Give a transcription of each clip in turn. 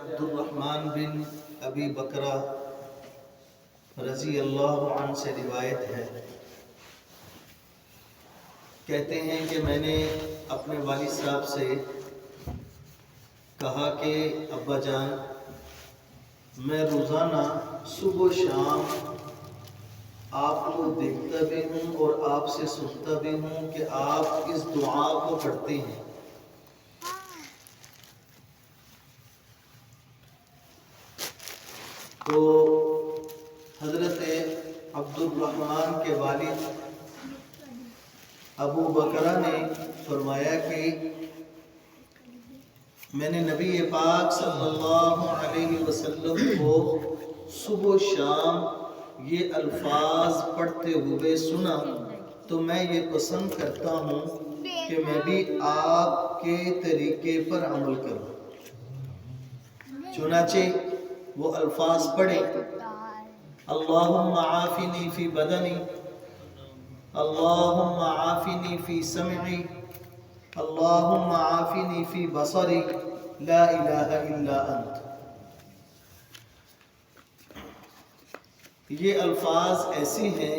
عبدالرحمن بن ابی بکرہ رضی اللہ عنہ سے روایت ہے، کہتے ہیں کہ میں نے اپنے والد صاحب سے کہا کہ ابا جان، میں روزانہ صبح و شام آپ کو دیکھتا بھی ہوں اور آپ سے سنتا بھی ہوں کہ آپ اس دعا کو پڑھتے ہیں۔ تو حضرت عبدالرحمن کے والد ابو بکرہ نے فرمایا کہ میں نے نبی پاک صلی اللہ علیہ وسلم کو صبح و شام یہ الفاظ پڑھتے ہوئے سنا، تو میں یہ پسند کرتا ہوں کہ میں بھی آپ کے طریقے پر عمل کروں۔ چنانچہ وہ الفاظ پڑھے، اللہم عافنی فی بدنی، اللہم عافنی فی سمعی، اللہم عافنی فی بصری، لا الہ الا انت۔ یہ الفاظ ایسی ہیں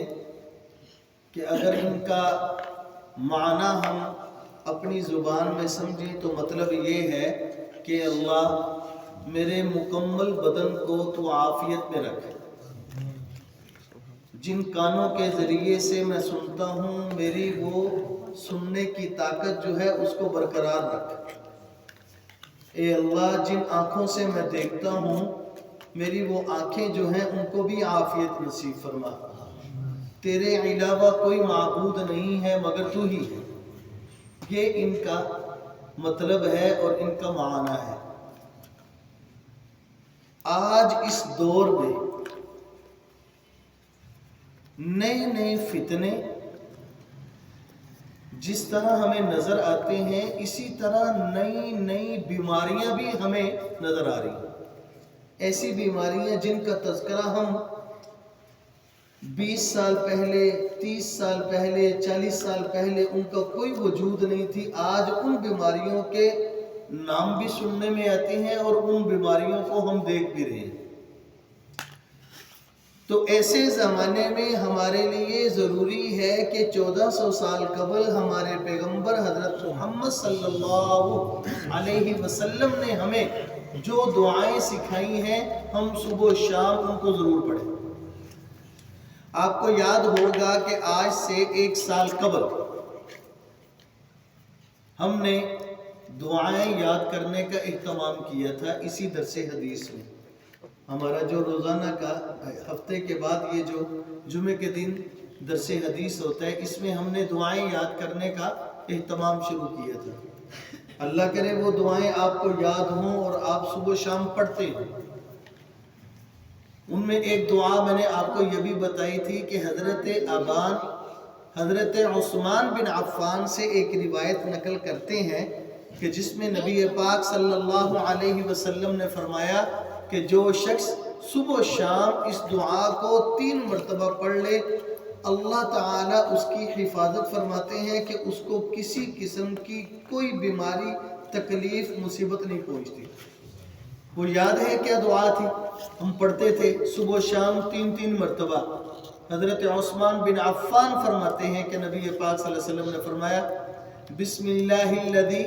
کہ اگر ان کا معنی ہم اپنی زبان میں سمجھیں تو مطلب یہ ہے کہ اللہ میرے مکمل بدن کو تو عافیت میں رکھ، جن کانوں کے ذریعے سے میں سنتا ہوں میری وہ سننے کی طاقت جو ہے اس کو برقرار رکھ۔ اے اللہ، جن آنکھوں سے میں دیکھتا ہوں میری وہ آنکھیں جو ہیں ان کو بھی عافیت نصیب فرما۔ تیرے علاوہ کوئی معبود نہیں ہے مگر تو ہی ہے۔ یہ ان کا مطلب ہے اور ان کا معنی ہے۔ آج اس دور میں نئے نئے فتنے جس طرح ہمیں نظر آتے ہیں، اسی طرح نئی نئی بیماریاں بھی ہمیں نظر آ رہی ہیں۔ ایسی بیماریاں جن کا تذکرہ ہم 20 سال پہلے، 30 سال پہلے، 40 سال پہلے ان کا کوئی وجود نہیں تھی، آج ان بیماریوں کے نام بھی سننے میں آتے ہیں اور ان بیماریوں کو ہم دیکھ بھی رہے ہیں۔ تو ایسے زمانے میں ہمارے لیے ضروری ہے کہ 1400 سال قبل ہمارے پیغمبر حضرت محمد صلی اللہ علیہ وسلم نے ہمیں جو دعائیں سکھائی ہیں ہم صبح و شام ان کو ضرور پڑھیں۔ آپ کو یاد ہوگا کہ آج سے 1 سال قبل ہم نے دعائیں یاد کرنے کا اہتمام کیا تھا اسی درس حدیث میں۔ ہمارا جو روزانہ کا ہفتے کے بعد یہ جو جمعے کے دن درس حدیث ہوتا ہے، اس میں ہم نے دعائیں یاد کرنے کا اہتمام شروع کیا تھا۔ اللہ کرے وہ دعائیں آپ کو یاد ہوں اور آپ صبح و شام پڑھتے ہوں۔ ان میں ایک دعا میں نے آپ کو یہ بھی بتائی تھی کہ حضرت عثمان بن عفان سے ایک روایت نقل کرتے ہیں کہ جس میں نبی پاک صلی اللہ علیہ وسلم نے فرمایا کہ جو شخص صبح و شام اس دعا کو 3 مرتبہ پڑھ لے، اللہ تعالیٰ اس کی حفاظت فرماتے ہیں کہ اس کو کسی قسم کی کوئی بیماری، تکلیف، مصیبت نہیں پہنچتی۔ وہ یاد ہے کیا دعا تھی؟ ہم پڑھتے تھے صبح و شام 3 مرتبہ۔ حضرت عثمان بن عفان فرماتے ہیں کہ نبی پاک صلی اللہ علیہ وسلم نے فرمایا، بسم اللہ الذی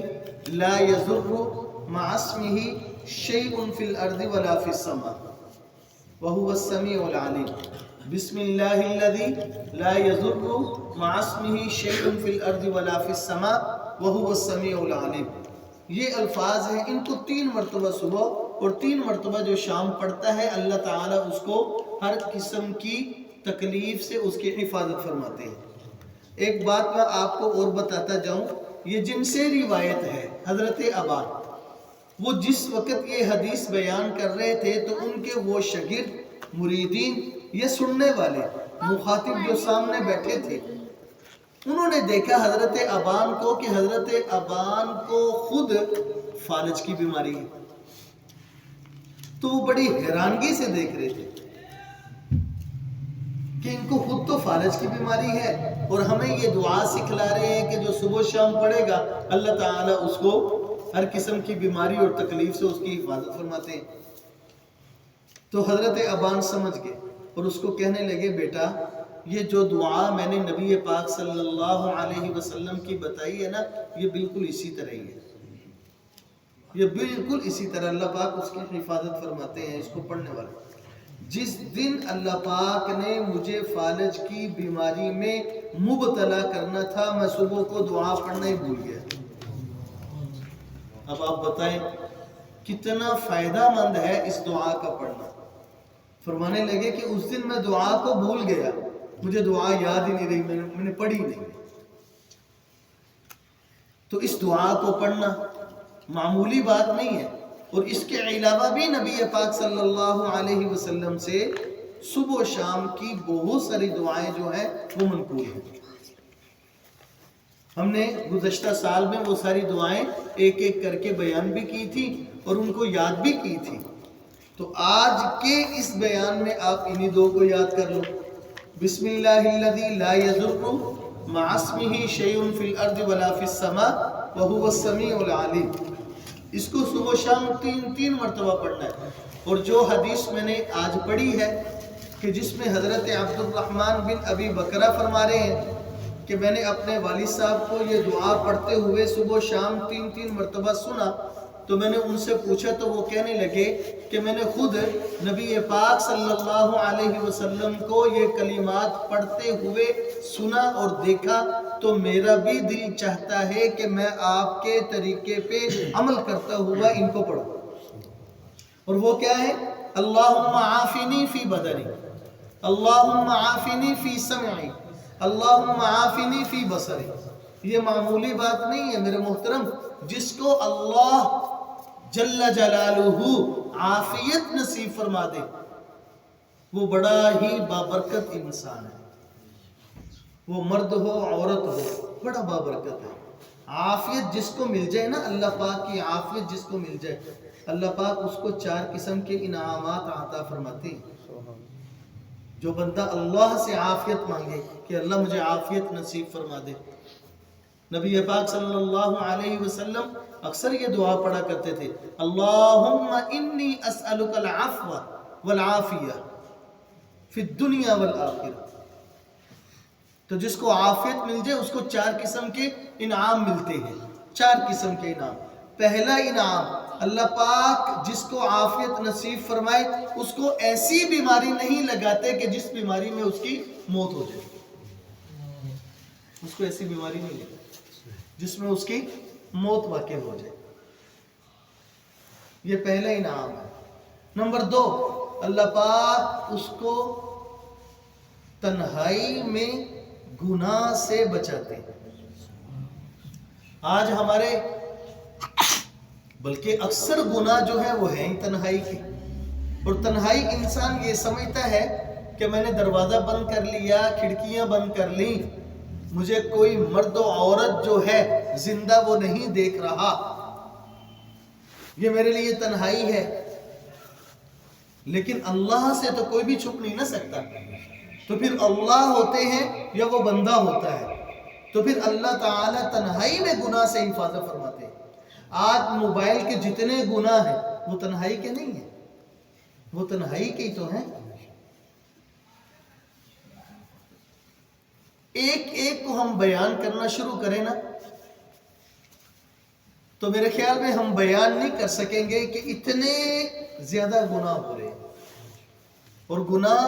لا یضر مع اسمہ شیء فی الارض ولا فی السماء وہو السمیع العلیم۔ بسم اللہ الذی لا یضر مع اسمہ شیء فی الارض ولا فی السماء وہو السمیع العلیم۔ یہ الفاظ ہیں، ان کو 3 مرتبہ صبح اور 3 مرتبہ جو شام پڑھتا ہے اللہ تعالیٰ اس کو ہر قسم کی تکلیف سے اس کی حفاظت فرماتے ہیں۔ ایک بات میں آپ کو اور بتاتا جاؤں، یہ جن سے روایت ہے حضرت ابا، وہ جس وقت یہ حدیث بیان کر رہے تھے تو ان کے وہ شاگرد، مریدین، یہ سننے والے مخاطب جو سامنے بیٹھے تھے، انہوں نے دیکھا حضرت ابان کو کہ حضرت ابان کو خود فالج کی بیماری ہے۔ تو وہ بڑی حیرانگی سے دیکھ رہے تھے کہ ان کو خود تو فالج کی بیماری ہے اور ہمیں یہ دعا سکھلا رہے ہیں کہ جو صبح و شام پڑھے گا اللہ تعالیٰ اس کو ہر قسم کی بیماری اور تکلیف سے اس کی حفاظت فرماتے ہیں۔ تو حضرت ابان سمجھ گئے اور اس کو کہنے لگے بیٹا یہ جو دعا میں نے نبی پاک صلی اللہ علیہ وسلم کی بتائی ہے نا یہ بالکل اسی طرح ہی ہے، یہ بالکل اسی طرح اللہ پاک اس کی حفاظت فرماتے ہیں اس کو پڑھنے والے۔ جس دن اللہ پاک نے مجھے فالج کی بیماری میں مبتلا کرنا تھا میں صبح کو دعا پڑھنا ہی بھول گیا۔ اب آپ بتائیں کتنا فائدہ مند ہے اس دعا کا پڑھنا۔ فرمانے لگے کہ اس دن میں دعا کو بھول گیا، مجھے دعا یاد ہی نہیں رہی، میں نے پڑھی نہیں۔ تو اس دعا کو پڑھنا معمولی بات نہیں ہے، اور اس کے علاوہ بھی نبی پاک صلی اللہ علیہ وسلم سے صبح و شام کی بہت ساری دعائیں جو ہیں وہ منقول ہیں۔ ہم نے گزشتہ سال میں وہ ساری دعائیں ایک ایک کر کے بیان بھی کی تھی اور ان کو یاد بھی کی تھی۔ تو آج کے اس بیان میں آپ انہی دو کو یاد کر لو۔ بسم اللہ الذی لا یضر مع اسمہ شیء فی الارض ولا فی السماء وہو السمیع العلیم۔ اس کو صبح و شام تین مرتبہ پڑھنا ہے۔ اور جو حدیث میں نے آج پڑھی ہے کہ جس میں حضرت عبد الرحمن بن ابی بکرہ فرما رہے ہیں کہ میں نے اپنے والد صاحب کو یہ دعا پڑھتے ہوئے صبح و شام تین مرتبہ سنا، تو میں نے ان سے پوچھا تو وہ کہنے لگے کہ میں نے خود نبی پاک صلی اللہ علیہ وسلم کو یہ کلمات پڑھتے ہوئے سنا اور دیکھا تو میرا بھی دل چاہتا ہے کہ میں آپ کے طریقے پہ عمل کرتا ہوا ان کو پڑھوں۔ اور وہ کیا ہے؟ اللہم عافنی فی بدنی، اللہم عافنی فی سمعی، اللہم عافنی فی بصری۔ یہ معمولی بات نہیں ہے میرے محترم، جس کو اللہ جل جلالہ عافیت نصیب فرما دے وہ بڑا ہی بابرکت انسان ہے، وہ مرد ہو عورت ہو، بڑا بابرکت ہے۔ عافیت جس کو مل جائے نا، اللہ پاک کی عافیت جس کو مل جائے، اللہ پاک اس کو 4 قسم کے انعامات عطا فرماتے ہیں۔ جو بندہ اللہ سے عافیت مانگے کہ اللہ مجھے عافیت نصیب فرما دے۔ نبی پاک صلی اللہ علیہ وسلم اکثر یہ دعا پڑھا کرتے تھے، اللہم انی اسألک العفو والعافیہ فی الدنیا والآخرہ۔ تو جس کو عافیت مل جائے اس کو 4 قسم کے انعام ملتے ہیں، 4 قسم کے انعام۔ پہلا انعام، اللہ پاک جس کو عافیت نصیب فرمائے اس کو ایسی بیماری نہیں لگاتے کہ جس بیماری میں اس کی موت ہو جائے۔ اس کو ایسی بیماری نہیں لگاتے جس میں اس کی موت واقع ہو جائے۔ یہ پہلا انعام ہے۔ نمبر 2، اللہ پاک اس کو تنہائی میں گناہ سے بچاتے ہیں۔ آج ہمارے بلکہ اکثر گناہ جو ہے وہ ہیں تنہائی کے، اور تنہائی انسان یہ سمجھتا ہے کہ میں نے دروازہ بند کر لیا، کھڑکیاں بند کر لیں، مجھے کوئی مرد و عورت جو ہے زندہ وہ نہیں دیکھ رہا، یہ میرے لیے تنہائی ہے۔ لیکن اللہ سے تو کوئی بھی چھپ نہیں نہ سکتا، تو پھر اللہ ہوتے ہیں یا وہ بندہ ہوتا ہے؟ تو پھر اللہ تعالیٰ تنہائی میں گناہ سے حفاظت فرماتے ہیں۔ آج موبائل کے جتنے گناہ ہیں وہ تنہائی کے نہیں ہیں، وہ تنہائی کے ہی تو ہیں۔ ایک ایک کو ہم بیان کرنا شروع کریں نا تو میرے خیال میں ہم بیان نہیں کر سکیں گے کہ اتنے زیادہ گناہ ہو رہے ہیں۔ اور گناہ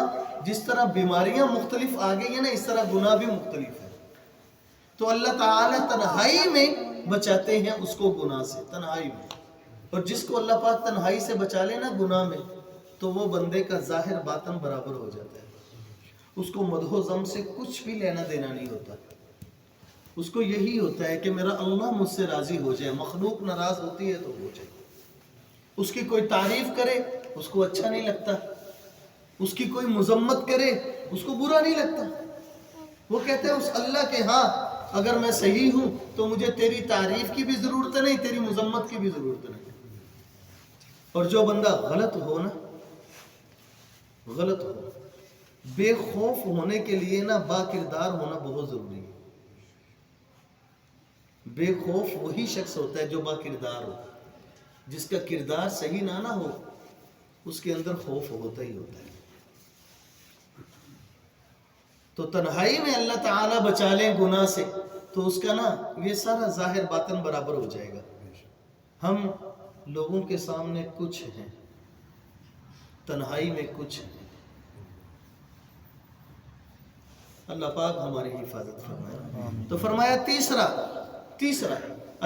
جس طرح بیماریاں مختلف آ گئی ہیں نا، اس طرح گناہ بھی مختلف ہے۔ تو اللہ تعالیٰ تنہائی میں بچاتے ہیں اس کو گناہ سے، تنہائی میں۔ اور جس کو اللہ پاک تنہائی سے بچا لے نا گناہ میں، تو وہ بندے کا ظاہر باطن برابر ہو جاتا ہے۔ اس کو مدح و ذم سے کچھ بھی لینا دینا نہیں ہوتا، اس کو یہی ہوتا ہے کہ میرا اللہ مجھ سے راضی ہو جائے۔ مخلوق ناراض ہوتی ہے تو ہو جائے، اس کی کوئی تعریف کرے اس کو اچھا نہیں لگتا، اس کی کوئی مذمت کرے اس کو برا نہیں لگتا۔ وہ کہتے ہیں اس اللہ کے ہاں اگر میں صحیح ہوں تو مجھے تیری تعریف کی بھی ضرورت نہیں، تیری مذمت کی بھی ضرورت نہیں۔ اور جو بندہ غلط ہو نا، غلط ہو، بے خوف ہونے کے لیے نا با کردار ہونا بہت ضروری ہے۔ بے خوف وہی شخص ہوتا ہے جو با کردار ہو. جس کا کردار صحیح نہ ہو اس کے اندر خوف ہوتا ہی ہوتا ہے. تو تنہائی میں اللہ تعالیٰ بچا لیں گناہ سے تو اس کا نا یہ سارا ظاہر باطن برابر ہو جائے گا. ہم لوگوں کے سامنے کچھ ہیں، تنہائی میں کچھ ہیں. اللہ پاک ہماری حفاظت فرمائے. تو فرمایا تیسرا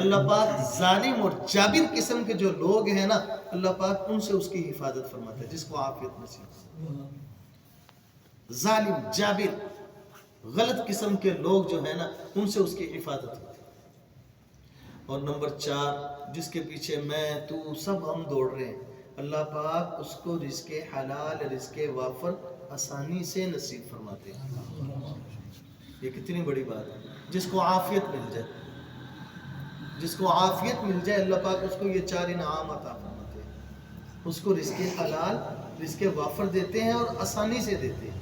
اللہ پاک ظالم اور جابر قسم کے جو لوگ ہیں نا، اللہ پاک ان سے اس کی حفاظت فرماتا ہے جس کو عافیت نصیب. ظالم جابر غلط قسم کے لوگ جو ہیں نا ان سے اس کی حفاظت ہوتی ہے. اور نمبر 4 جس کے پیچھے میں تو سب ہم دوڑ رہے ہیں، اللہ پاک اس کو رزق حلال رزق وافر آسانی سے نصیب فرماتے ہیں. یہ کتنی بڑی بات ہے. جس کو عافیت مل جائے، جس کو عافیت مل جائے اللہ پاک اس کو یہ 4 انعام عطا فرماتے ہیں. اس کو رزق حلال رزق وافر دیتے ہیں اور آسانی سے دیتے ہیں،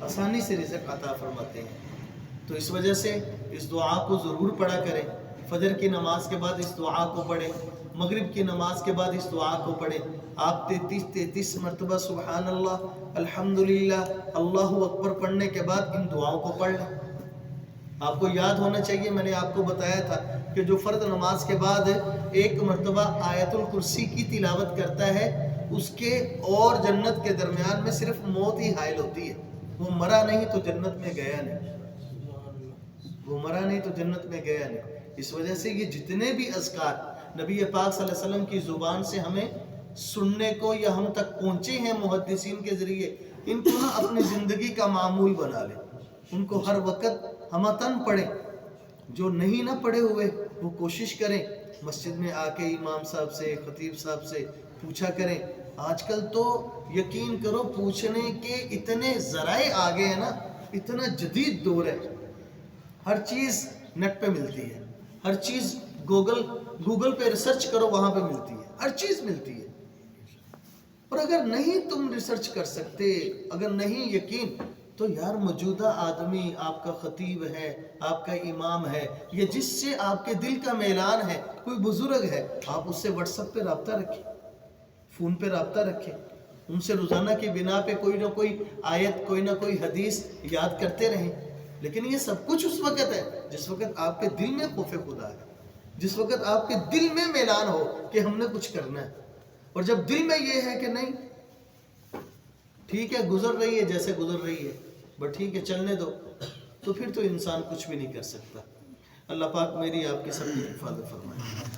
آسانی سے رزق عطا فرماتے ہیں. تو اس وجہ سے اس دعا کو ضرور پڑھا کریں. فجر کی نماز کے بعد اس دعا کو پڑھیں، مغرب کی نماز کے بعد اس دعا کو پڑھیں. آپ 33 مرتبہ سبحان اللہ الحمدللہ اللہ اکبر پڑھنے کے بعد ان دعاؤں کو پڑھ لیں. آپ کو یاد ہونا چاہیے، میں نے آپ کو بتایا تھا کہ جو فرض نماز کے بعد 1 مرتبہ آیت الکرسی کی تلاوت کرتا ہے اس کے اور جنت کے درمیان میں صرف موت ہی حائل ہوتی ہے. وہ مرا نہیں تو جنت میں گیا نہیں، وہ مرا نہیں تو جنت میں گیا نہیں. اس وجہ سے یہ جتنے بھی اذکار نبی پاک صلی اللہ علیہ وسلم کی زبان سے ہمیں سننے کو یا ہم تک پہنچے ہیں محدثین کے ذریعے، ان کو نہ اپنی زندگی کا معمول بنا لیں. ان کو ہر وقت ہمتن پڑھیں. جو نہیں نہ پڑھے ہوئے وہ کوشش کریں مسجد میں آ کے امام صاحب سے خطیب صاحب سے پوچھا کریں. آج کل تو یقین کرو پوچھنے کے اتنے ذرائع آگے ہیں نا، اتنا جدید دور ہے. ہر چیز نیٹ پہ ملتی ہے، ہر چیز گوگل پہ ریسرچ کرو وہاں پہ ملتی ہے، ہر چیز ملتی ہے. اور اگر نہیں تم ریسرچ کر سکتے، اگر نہیں یقین، تو یار موجودہ آدمی آپ کا خطیب ہے، آپ کا امام ہے، یا جس سے آپ کے دل کا میلان ہے، کوئی بزرگ ہے، آپ اس سے واٹس ایپ پہ رابطہ رکھیں، فون پہ رابطہ رکھیں. ان سے روزانہ کی بنا پہ کوئی نہ کوئی آیت کوئی نہ کوئی حدیث یاد کرتے رہیں. لیکن یہ سب کچھ اس وقت ہے جس وقت آپ کے دل میں خوف خدا ہے، جس وقت آپ کے دل میں میلان ہو کہ ہم نے کچھ کرنا ہے. اور جب دل میں یہ ہے کہ نہیں ٹھیک ہے گزر رہی ہے جیسے گزر رہی ہے بٹ ٹھیک ہے چلنے دو، تو پھر تو انسان کچھ بھی نہیں کر سکتا. اللہ پاک میری آپ کی سب کی حفاظت فرمائے.